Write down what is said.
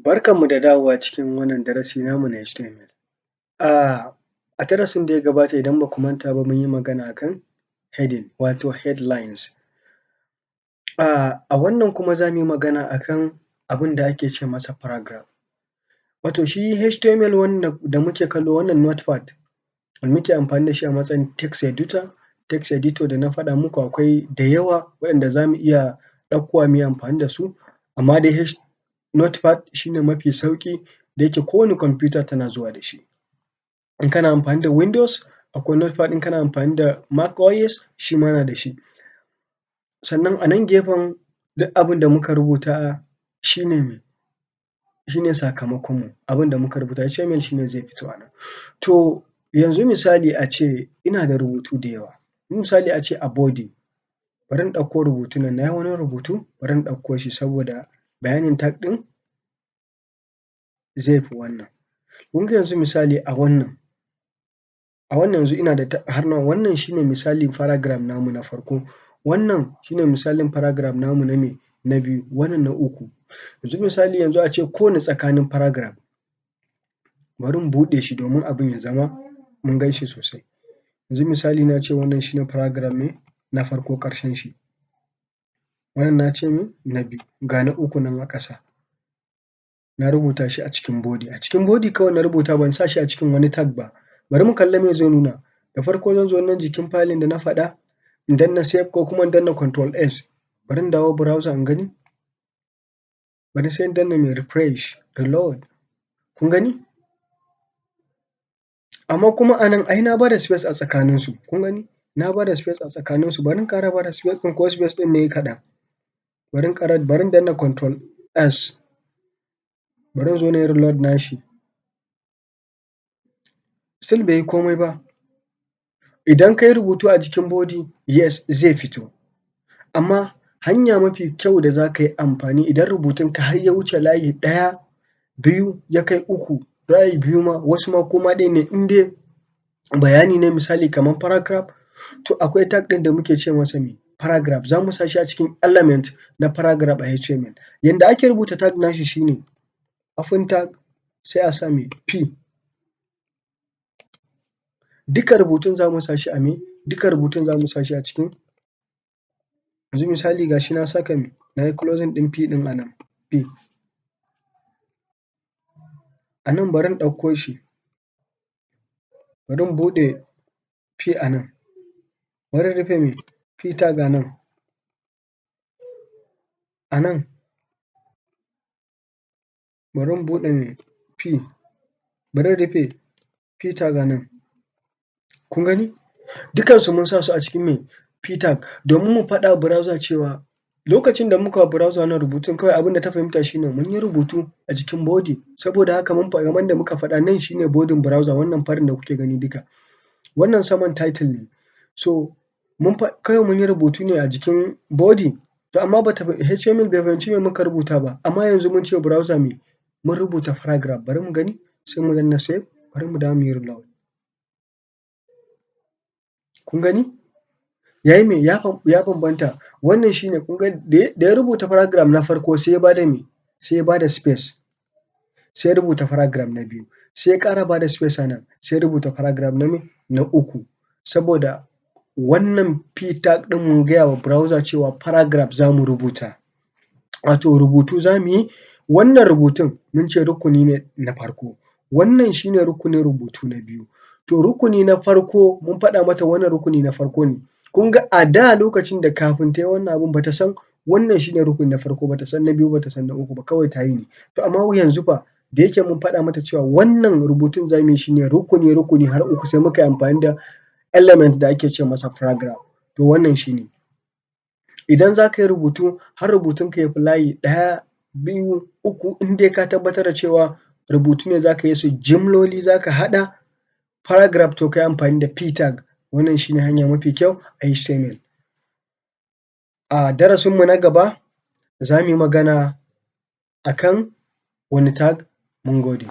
Barkanmu da dawowa cikin wannan darasi namu na HTML. A darasin da ya gabata idan ba ku manta ba mun yi magana akan heading wato headlines. A wannan kuma za mu yi magana akan abin da ake ce masa paragraph. Wato shi HTML wannan da muke kallo wannan notepad da muke amfani da shi a matsayin text editor da na faɗa muku akwai da yawa waɗanda za mu iya ɗaukowa mu yi amfani da su, amma dai notepad shi ne mafi sauƙi da yake kowane kwamfuta tana zuwa da shi. In kana amfani da Windows akwai notepad, in kana amfani da macOS shi ma yana da shi. Sannan a nan gefen duk abin da muka rubuta shi ne me? Shi ne sakamakonmu, abin da muka rubuta HTML shi ne zai fito a nan. To yanzu misali a ce ina da rubutu da yawa, misali a ce a body, bari in ɗauko rubutun nan, na yi wani rubutu bari in ɗauko shi saboda bayanin tag ɗin zai fi wannan. Kun ga yanzu misali a wannan yanzu ina da har nawa, wannan shi ne misalin paragraph namu na farko, wannan shi ne misalin paragraph namu na me? Na biyu, wannan na uku. Yanzu misali yanzu a ce kowane tsakanin paragraph bari in buɗe shi domin abin ya zama mun gan shi sosai. Yanzu misali na ce wannan shi ne paragraph me? Na farko ƙarshen shi. Wannan na ce me? Na biyu, ga na uku nan a ƙasa. Na rubuta shi a cikin body. A cikin body kawai na rubuta ban sa shi a cikin wani tag ba. Bari mu kalla me zai nuna. Da farko zan zo nan jikin file da na faɗa in danna save ko kuma in danna control S. Bari in dawo browser in gani. Bari sai in danna me? Refresh, reload. Kun gani? Amma kuma a nan ai na bada space a tsakaninsu. Kun gani? Na bada space a tsakaninsu. Bari in ƙara bada space ɗin ko space ɗin ne ya yi kaɗan. Bari in danna control S. Bari in zo na yi reload nashi. Still bai yi komai ba. Idan ka yi rubutu a jikin body, yes zai fito. Amma hanya mafi kyau da za ka yi amfani idan rubutunka har ya wuce layi ɗaya, biyu ya kai uku, layi biyu ma wasu ma koma ɗaya ne in dai bayani ne misali kamar paragraph, to akwai tag ɗin da muke ce masa me? Paragraph. Za mu sa shi a cikin element na paragraph a HTML. Yanda ake rubuta tag nashi shi ne open tag sai a sa me? P. Duka rubutun za mu sa shi a me? Duka rubutun za mu sa shi a cikin, yanzu misali ga shi na saka me? Na yi closing ɗin P ɗin a nan, P. A nan bari in ɗauko shi, bari in buɗe P a nan, bari in rufe me? P tag a nan, a nan bari in buɗe me? P, bari in rufe P tag a nan. Kun gani? Dukansu mun sa su a cikin me? P tag domin mu faɗa wa browser cewa lokacin da muka wa browser wannan rubutun kawai abin da ta fahimta shi ne mun yi rubutu a jikin body, saboda haka kamar yanda muka faɗa nan shi ne bodin browser wannan farin da kuke gani duka. Wannan saman title ne, so kawai mun yi rubutu ne a jikin body, to amma HTML bai fahimci me muka rubuta ba, amma yanzu mun ce wa browser me? Mun rubuta paragraph. Bari mu gani, sai mu danna save, bari mu dawo mu yi reload. Kun gani? Ya yi me? Ya bambanta. Wannan shi ne kun ga da ya rubuta paragraph na farko sai ya bada me? Sai ya bada space, sai ya rubuta paragraph na biyu, sai ya ƙara bada space a nan, sai ya rubuta paragraph na me? Na uku. Saboda wannan P tag ɗin mun gaya wa browser cewa paragraph za mu rubuta, wato rubutu za mu yi, wannan rubutun mun ce rukuni ne na farko, wannan shi ne rukunin rubutu na biyu. To rukuni na farko mun faɗa mata wannan rukuni na farko ne. Kun ga a da lokacin da kafin ta yi wannan abun ba ta san wannan shi ne rukuni na farko ba, ta san na biyu ba, ta san na uku ba, kawai ta yi ne. To amma yanzu fa da yake mun faɗa mata cewa wannan rubutun za mu yi shi ne rukuni har uku, sai muka yi amfani da element da ake ce masa paragraph. To wannan shi ne. Idan za ka yi rubutu har rubutunka ya fi layi ɗaya, biyu, uku, in dai ka tabbatar da cewa rubutu ne za ka yi su jimloli za ka haɗa paragraph, to ka yi amfani da P tag. Wannan shi ne hanya mafi kyau a HTML. A darasinmu na gaba za mu yi magana akan wani tag. Mun gode.